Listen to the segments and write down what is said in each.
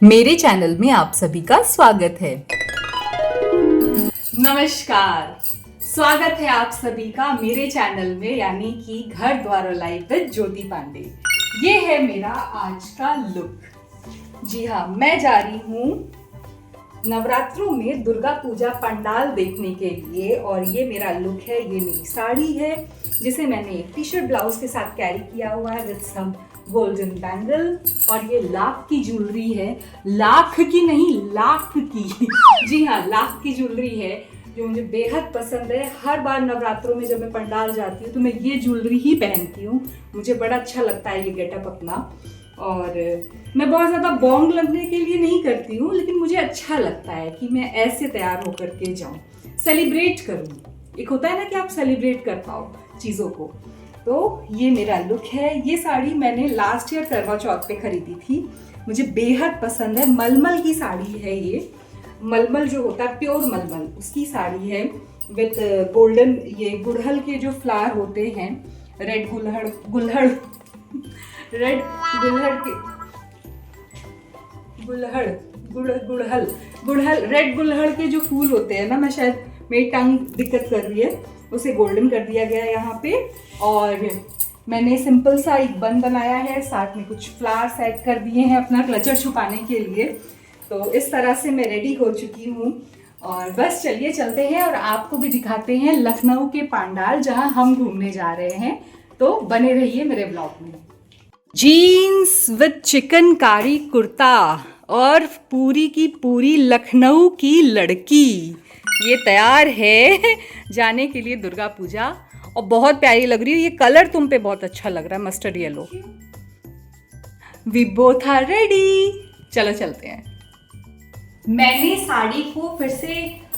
मेरे चैनल में आप सभी का स्वागत है। नमस्कार, स्वागत है आप सभी का मेरे चैनल में यानी कि घर द्वार लाइव विद ज्योति पांडे। ये है मेरा आज का लुक। जी हाँ, मैं जा रही हूँ नवरात्रों में दुर्गा पूजा पंडाल देखने के लिए और ये मेरा लुक है। ये मेरी साड़ी है जिसे मैंने एक टी शर्ट ब्लाउज के साथ कैरी किया हुआ है विद सम गोल्डन बैंगल और ये लाख की ज्वेलरी है। लाख की नहीं, लाख की जी हाँ, लाख की ज्वेलरी है जो मुझे बेहद पसंद है। हर बार नवरात्रों में जब मैं पंडाल जाती हूँ तो मैं ये ज्वेलरी ही पहनती हूँ। मुझे बड़ा अच्छा लगता है ये गेटअप अपना। और मैं बहुत ज़्यादा बॉन्ग लगने के लिए नहीं करती हूँ, लेकिन मुझे अच्छा लगता है कि मैं ऐसे तैयार होकर के जाऊँ, सेलिब्रेट करूँ। एक होता है ना कि आप सेलिब्रेट कर पाओ चीज़ों को। तो ये मेरा लुक है। ये साड़ी मैंने लास्ट ईयर करवा चौथ पे खरीदी थी, मुझे बेहद पसंद है। मलमल की साड़ी है ये, मलमल जो होता है प्योर मलमल, उसकी साड़ी है विद गोल्डन ये गुड़हल के जो फ्लावर होते हैं, रेड गुड़हल रेड गुड़हल के गुड़हल रेड गुड़हल के जो फूल होते हैं ना, मैं शायद मेरी टंग दिक्कत कर रही है, उसे गोल्डन कर दिया गया है यहाँ पे। और मैंने सिंपल सा एक बन बनाया है, साथ में कुछ फ्लावर्स ऐड कर दिए हैं अपना क्लचर छुपाने के लिए। तो इस तरह से मैं रेडी हो चुकी हूँ और बस चलिए चलते हैं और आपको भी दिखाते हैं लखनऊ के पंडाल जहाँ हम घूमने जा रहे हैं। तो बने रहिए मेरे ब्लॉग में। जीन्स विद चिकनकारी कुर्ता और पूरी की पूरी लखनऊ की लड़की ये तैयार है जाने के लिए दुर्गा पूजा, और बहुत प्यारी लग रही है। ये कलर तुम पे बहुत अच्छा लग रहा है, mustard yellow. We both are ready, चलो चलते हैं। मैंने साड़ी को फिर से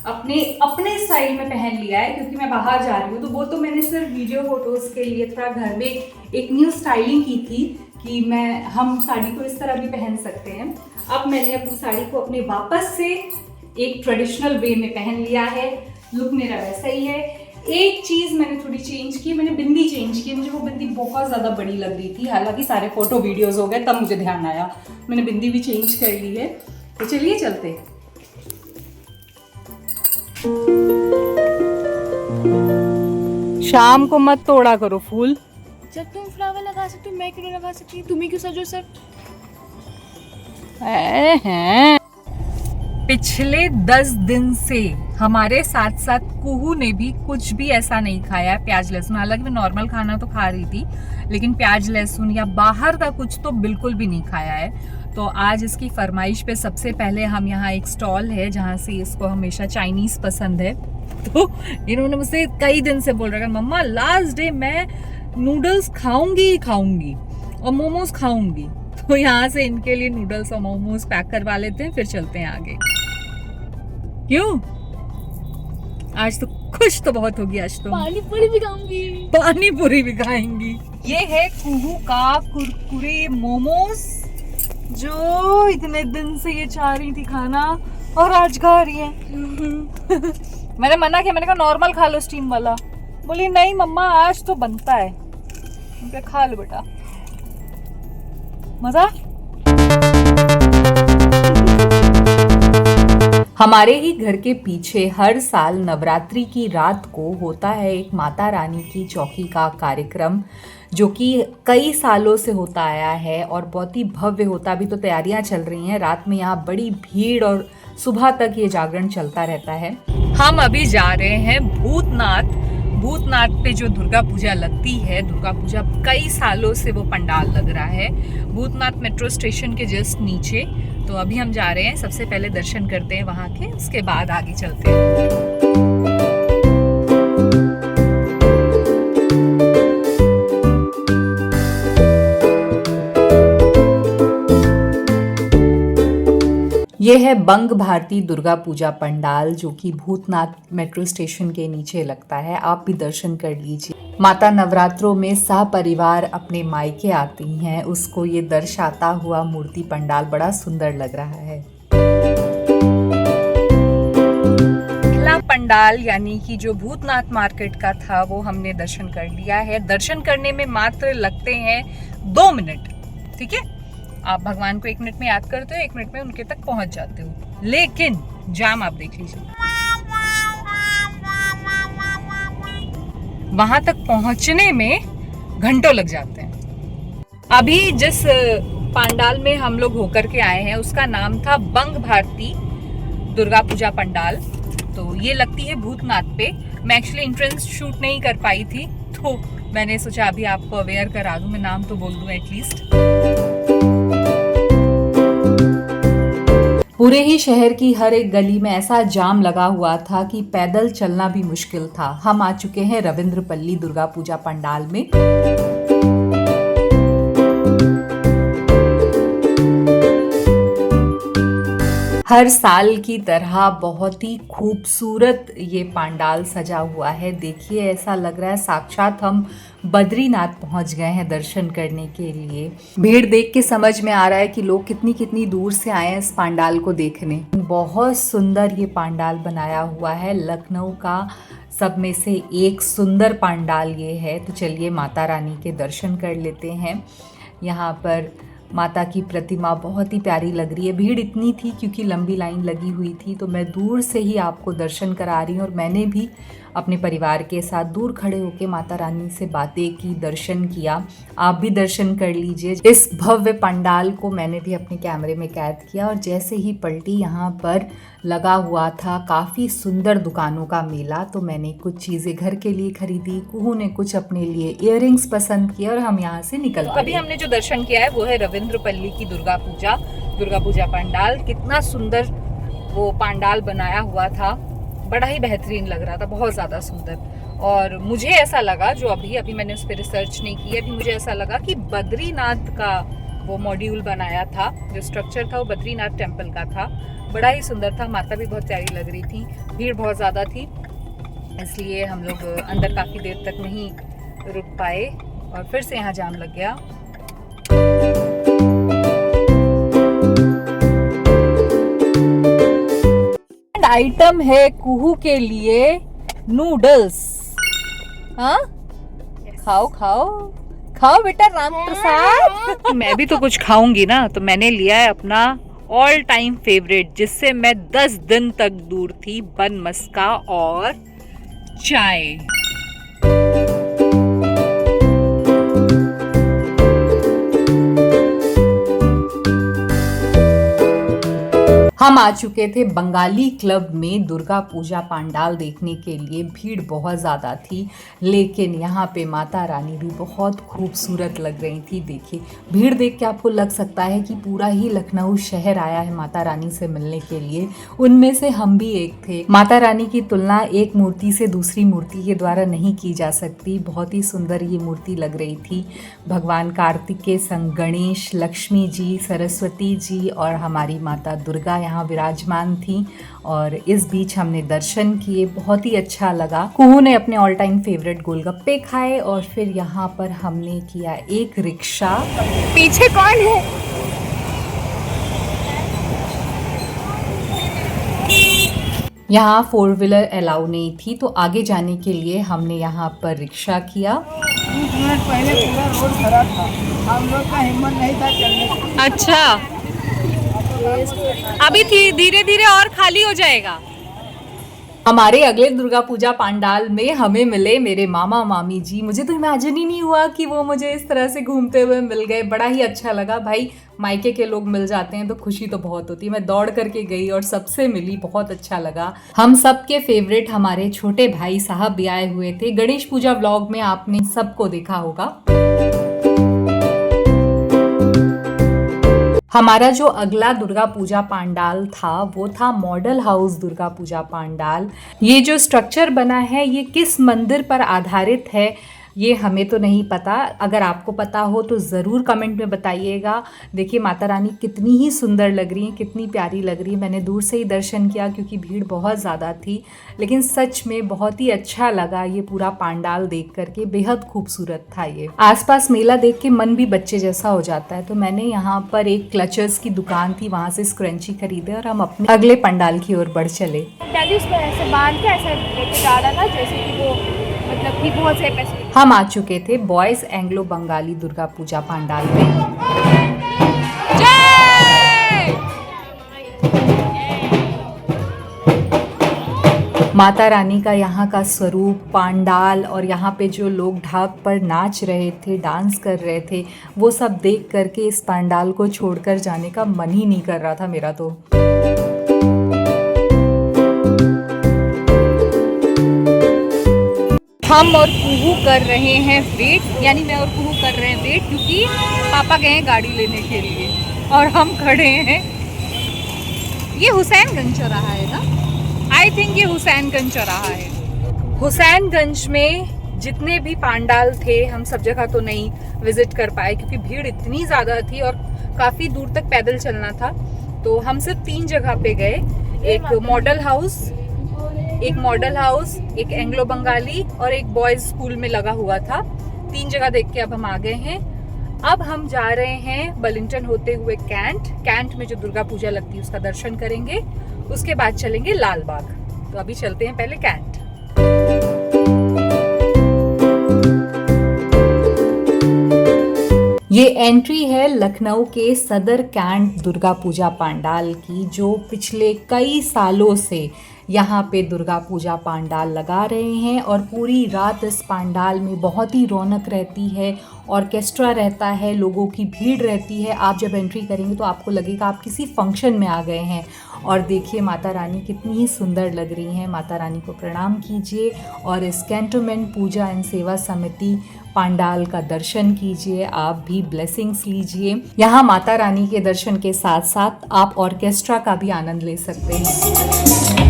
अपने स्टाइल में पहन लिया है क्योंकि मैं बाहर जा रही हूँ। तो वो तो मैंने सिर्फ वीडियो फोटोज के लिए थोड़ा घर में एक न्यू स्टाइलिंग की थी कि हम साड़ी को इस तरह भी पहन सकते हैं। अब मैंने अपनी साड़ी को अपने वापस से एक ट्रेडिशनल वे में पहन लिया है। लुक मेरा वैसा ही है। एक चीज़ मैंने थोड़ी चेंज की, मैंने बिंदी चेंज की। मुझे वो बिंदी बहुत ज़्यादा बड़ी लग रही थी, हालांकि सारे फोटो वीडियोस हो गए तब मुझे ध्यान आया मैंने बिंदी भी चेंज कर ली है। तो चलिए चलते। शाम को मत तोड़ा करो फूल। जब तुम फ्लावर लगा सकती हो मैं क्यों लगा सकती? तुम्हें क्यों सजो सर? हैं पिछले 10 दिन से हमारे साथ साथ कुहू ने भी कुछ भी ऐसा नहीं खाया है प्याज लहसुन। हालांकि मैं नॉर्मल खाना तो खा रही थी, लेकिन प्याज लहसुन या बाहर का कुछ तो बिल्कुल भी नहीं खाया है। तो आज इसकी फरमाइश पे सबसे पहले हम यहाँ एक स्टॉल है जहाँ से इसको हमेशा चाइनीज पसंद है। तो इन्होंने मुझसे कई दिन से बोल रहा है मम्मा लास्ट डे मैं नूडल्स खाऊंगी और मोमोज खाऊंगी। तो यहाँ से इनके लिए नूडल्स और मोमोज पैक करवा लेते हैं, फिर चलते हैं आगे। क्यों? आज तो खुश तो बहुत होगी। आज तो पानी पूरी भी खाऊंगी। पानी पूरी भी खाएंगी। ये है कुहू का कुरकुरे मोमोज जो इतने दिन से ये चाह रही थी खाना और आज खा रही है। मैंने मना किया, मैंने कहा नॉर्मल खा लो स्टीम वाला। बोली नहीं मम्मा आज तो बनता है। मैं खा लो बेटा, मजा। हमारे ही घर के पीछे हर साल नवरात्रि की रात को होता है एक माता रानी की चौकी का कार्यक्रम, जो कि कई सालों से होता आया है और बहुत ही भव्य होता। अभी तो तैयारियां चल रही हैं, रात में यहाँ बड़ी भीड़ और सुबह तक ये जागरण चलता रहता है। हम अभी जा रहे हैं भूतनाथ पे जो दुर्गा पूजा लगती है। दुर्गा पूजा कई सालों से वो पंडाल लग रहा है भूतनाथ मेट्रो स्टेशन के जस्ट नीचे। तो अभी हम जा रहे हैं, सबसे पहले दर्शन करते हैं वहाँ के, उसके बाद आगे चलते हैं। ये है बंग भारती दुर्गा पूजा पंडाल जो कि भूतनाथ मेट्रो स्टेशन के नीचे लगता है। आप भी दर्शन कर लीजिए। माता नवरात्रों में सपरिवार अपने मायके आती हैं, उसको ये दर्शाता हुआ मूर्ति पंडाल बड़ा सुंदर लग रहा है। पहला पंडाल यानी कि जो भूतनाथ मार्केट का था वो हमने दर्शन कर लिया है। दर्शन करने में मात्र लगते हैं 2 मिनट, ठीक है। आप भगवान को 1 मिनट में याद करते हो, 1 मिनट में उनके तक पहुंच जाते हो, लेकिन जाम आप देख लीजिए, वहां तक पहुंचने में घंटों लग जाते हैं। अभी जिस पंडाल में हम लोग होकर के आए हैं उसका नाम था बंग भारती दुर्गा पूजा पंडाल। तो ये लगती है भूतनाथ पे। मैं एक्चुअली एंट्रेंस शूट नहीं कर पाई थी, तो मैंने सोचा अभी आपको अवेयर करा दूं, मैं नाम तो बोल दूं एटलीस्ट। पूरे ही शहर की हर एक गली में ऐसा जाम लगा हुआ था कि पैदल चलना भी मुश्किल था। हम आ चुके हैं रविंद्रपल्ली दुर्गा पूजा पंडाल में। हर साल की तरह बहुत ही खूबसूरत ये पंडाल सजा हुआ है। देखिए, ऐसा लग रहा है साक्षात हम बद्रीनाथ पहुंच गए हैं दर्शन करने के लिए। भीड़ देख के समझ में आ रहा है कि लोग कितनी कितनी दूर से आए हैं इस पंडाल को देखने। बहुत सुंदर ये पंडाल बनाया हुआ है, लखनऊ का सब में से एक सुंदर पंडाल ये है। तो चलिए माता रानी के दर्शन कर लेते हैं। यहाँ पर माता की प्रतिमा बहुत ही प्यारी लग रही है। भीड़ इतनी थी क्योंकि लंबी लाइन लगी हुई थी, तो मैं दूर से ही आपको दर्शन करा रही हूँ। और मैंने भी अपने परिवार के साथ दूर खड़े होकर माता रानी से बातें की, दर्शन किया। आप भी दर्शन कर लीजिए। इस भव्य पंडाल को मैंने भी अपने कैमरे में कैद किया और जैसे ही पलटी, यहाँ पर लगा हुआ था काफ़ी सुंदर दुकानों का मेला। तो मैंने कुछ चीज़ें घर के लिए खरीदी, कुहू ने कुछ अपने लिए इयररिंग्स पसंद किए और हम यहाँ से निकल पड़े। अभी हमने जो दर्शन किया है वो है रविंद्रपल्ली की दुर्गा पूजा पंडाल। कितना सुंदर वो पंडाल बनाया हुआ था, बड़ा ही बेहतरीन लग रहा था, बहुत ज़्यादा सुंदर। और मुझे ऐसा लगा, जो अभी मैंने उस पर रिसर्च नहीं की, अभी मुझे ऐसा लगा कि बद्रीनाथ का वो मॉड्यूल बनाया था, जो स्ट्रक्चर था वो बद्रीनाथ टेम्पल का था। बड़ा ही सुंदर था, माता भी बहुत प्यारी लग रही थी। भीड़ बहुत ज़्यादा थी, इसलिए हम लोग अंदर काफ़ी देर तक नहीं रुक पाए और फिर से यहाँ जाम लग गया। आइटम है कुहू के लिए नूडल्स। हाँ, खाओ खाओ खाओ बेटा राम प्रसाद। मैं भी तो कुछ खाऊंगी ना, तो मैंने लिया है अपना ऑल टाइम फेवरेट, जिससे मैं 10 दिन तक दूर थी, बन मस्का और चाय। हम आ चुके थे बंगाली क्लब में दुर्गा पूजा पंडाल देखने के लिए। भीड़ बहुत ज़्यादा थी, लेकिन यहाँ पे माता रानी भी बहुत खूबसूरत लग रही थी। देखिए, भीड़ देख के आपको लग सकता है कि पूरा ही लखनऊ शहर आया है माता रानी से मिलने के लिए। उनमें से हम भी एक थे। माता रानी की तुलना एक मूर्ति से दूसरी मूर्ति के द्वारा नहीं की जा सकती। बहुत ही सुंदर ये मूर्ति लग रही थी। भगवान कार्तिक के संग गणेश, लक्ष्मी जी, सरस्वती जी और हमारी माता दुर्गा यहाँ विराजमान थी। और इस बीच हमने दर्शन किए, बहुत ही अच्छा लगा। कुहू ने अपने ऑल टाइम फेवरेट गोलगप्पे खाए और फिर यहाँ पर हमने किया एक रिक्शा। पीछे कौन है? यहाँ 4 व्हीलर अलाउ नहीं थी, तो आगे जाने के लिए हमने यहाँ पर रिक्शा किया। 20 मिनट पहले पूरा रोड खड़ा था, हम लोग का हिम्मत नहीं था चलने का। अच्छा, अभी धीरे धीरे और खाली हो जाएगा। हमारे अगले दुर्गा पूजा पंडाल में हमें मिले मेरे मामा मामी जी। मुझे तो इमेजिन ही नहीं हुआ कि वो मुझे इस तरह से घूमते हुए मिल गए। बड़ा ही अच्छा लगा। भाई, मायके के लोग मिल जाते हैं तो खुशी तो बहुत होती है। मैं दौड़ करके गई और सबसे मिली, बहुत अच्छा लगा। हम सबके फेवरेट हमारे छोटे भाई साहब भी आए हुए थे। गणेश पूजा व्लॉग में आपने सबको देखा होगा। हमारा जो अगला दुर्गा पूजा पंडाल था वो था मॉडल हाउस दुर्गा पूजा पंडाल। ये जो स्ट्रक्चर बना है ये किस मंदिर पर आधारित है ये हमें तो नहीं पता। अगर आपको पता हो तो ज़रूर कमेंट में बताइएगा। देखिए, माता रानी कितनी ही सुंदर लग रही हैं, कितनी प्यारी लग रही है। मैंने दूर से ही दर्शन किया क्योंकि भीड़ बहुत ज़्यादा थी, लेकिन सच में बहुत ही अच्छा लगा। ये पूरा पंडाल देख करके बेहद खूबसूरत था। ये आसपास मेला देख के मन भी बच्चे जैसा हो जाता है। तो मैंने यहाँ पर एक क्लचर्स की दुकान थी, वहाँ से स्क्रंची खरीदे और हम अपने अगले पंडाल की ओर बढ़ चले। ऐसे बांध के ऐसा लेके जा रहा था जैसे कि वो मतलब कि बहुत से पैसे। हम आ चुके थे बॉयज एंग्लो बंगाली दुर्गा पूजा पंडाल में। माता रानी का यहाँ का स्वरूप, पांडाल और यहाँ पे जो लोग ढाक पर नाच रहे थे, डांस कर रहे थे, वो सब देख करके इस पांडाल को छोड़कर जाने का मन ही नहीं कर रहा था मेरा तो। हम और कुहू कर रहे हैं वेट, यानी मैं और कुहू कर रहे हैं वेट, क्योंकि पापा गए हैं गाड़ी लेने के लिए और हम खड़े हैं। ये हुसैनगंज चौराहा है ना? आई थिंक ये हुसैनगंज चौराहा है। हुसैनगंज में जितने भी पांडाल थे हम सब जगह तो नहीं विजिट कर पाए क्योंकि भीड़ इतनी ज़्यादा थी और काफ़ी दूर तक पैदल चलना था। तो हम सिर्फ 3 जगह पे गए, एक मॉडल हाउस, एक एंग्लो बंगाली और एक बॉयज स्कूल में लगा हुआ था। 3 जगह देख के अब हम आ गए हैं। अब हम जा रहे हैं वेलिंगटन होते हुए कैंट में जो दुर्गा पूजा लगती है उसका दर्शन करेंगे, उसके बाद चलेंगे लाल बाग। तो अभी चलते हैं पहले कैंट। ये एंट्री है लखनऊ के सदर कैंट दुर्गा पूजा पांडाल की, जो पिछले कई सालों से यहाँ पे दुर्गा पूजा पांडाल लगा रहे हैं और पूरी रात इस पांडाल में बहुत ही रौनक रहती है, ऑर्केस्ट्रा रहता है, लोगों की भीड़ रहती है। आप जब एंट्री करेंगे तो आपको लगेगा आप किसी फंक्शन में आ गए हैं। और देखिए माता रानी कितनी ही सुंदर लग रही हैं। माता रानी को प्रणाम कीजिए और इस कैंटोनमेंट पूजा एंड सेवा समिति पांडाल का दर्शन कीजिए, आप भी ब्लेसिंग्स लीजिए। यहाँ माता रानी के दर्शन के साथ साथ आप ऑर्केस्ट्रा का भी आनंद ले सकते हैं।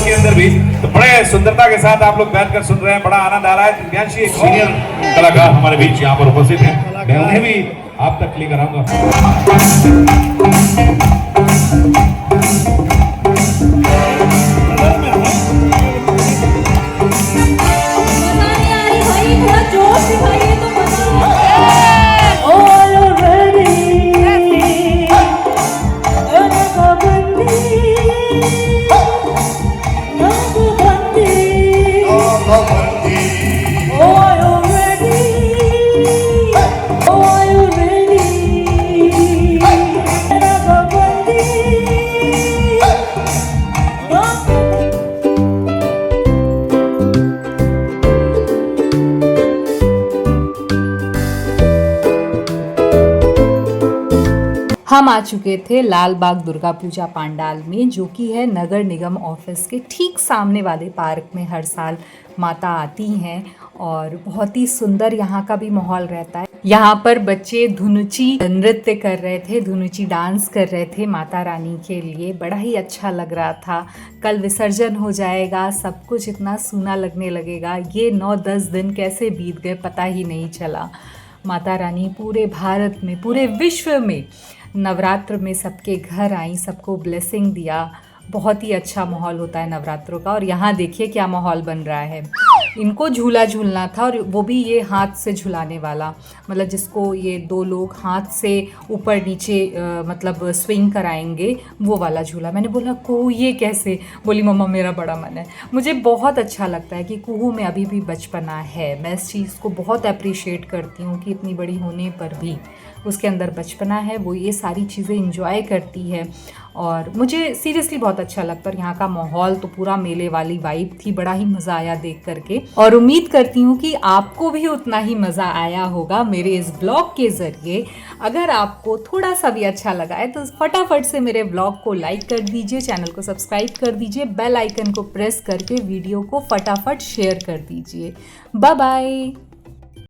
के अंदर भी तो बड़े सुंदरता के साथ आप लोग बैठकर सुन रहे हैं, बड़ा आनंद आ रहा है। दिव्यांशी एक सीनियर कलाकार हमारे बीच यहाँ पर उपस्थित हैं, मैं उन्हें भी आप तक लेकर आऊंगा। हम आ चुके थे लाल बाग दुर्गा पूजा पांडाल में, जो कि है नगर निगम ऑफिस के ठीक सामने वाले पार्क में हर साल माता आती हैं और बहुत ही सुंदर यहाँ का भी माहौल रहता है। यहाँ पर बच्चे धुनुची नृत्य कर रहे थे, धुनुची डांस कर रहे थे माता रानी के लिए, बड़ा ही अच्छा लग रहा था। कल विसर्जन हो जाएगा, सब कुछ इतना सूना लगने लगेगा। ये 9-10 दिन कैसे बीत गए पता ही नहीं चला। माता रानी पूरे भारत में, पूरे विश्व में नवरात्र में सबके घर आई, सबको ब्लेसिंग दिया। बहुत ही अच्छा माहौल होता है नवरात्रों का। और यहाँ देखिए क्या माहौल बन रहा है। इनको झूला झूलना था और वो भी ये हाथ से झुलाने वाला, मतलब जिसको ये 2 लोग हाथ से ऊपर नीचे मतलब स्विंग कराएंगे, वो वाला झूला। मैंने बोला कुहू ये कैसे? बोली मम्मा मेरा बड़ा मन है। मुझे बहुत अच्छा लगता है कि कुहू में अभी भी बचपना है। मैं इस चीज़ को बहुत अप्रिशिएट करती हूँ कि इतनी बड़ी होने पर भी उसके अंदर बचपना है, वो ये सारी चीज़ें एंजॉय करती है और मुझे सीरियसली बहुत अच्छा लगता है। यहाँ का माहौल तो पूरा मेले वाली वाइब थी, बड़ा ही मज़ा आया देख करके और उम्मीद करती हूँ कि आपको भी उतना ही मज़ा आया होगा मेरे इस ब्लॉग के ज़रिए। अगर आपको थोड़ा सा भी अच्छा लगा है तो फटाफट से मेरे ब्लॉग को लाइक कर दीजिए, चैनल को सब्सक्राइब कर दीजिए, बेल आइकन को प्रेस करके वीडियो को फटाफट शेयर कर दीजिए। Bye bye.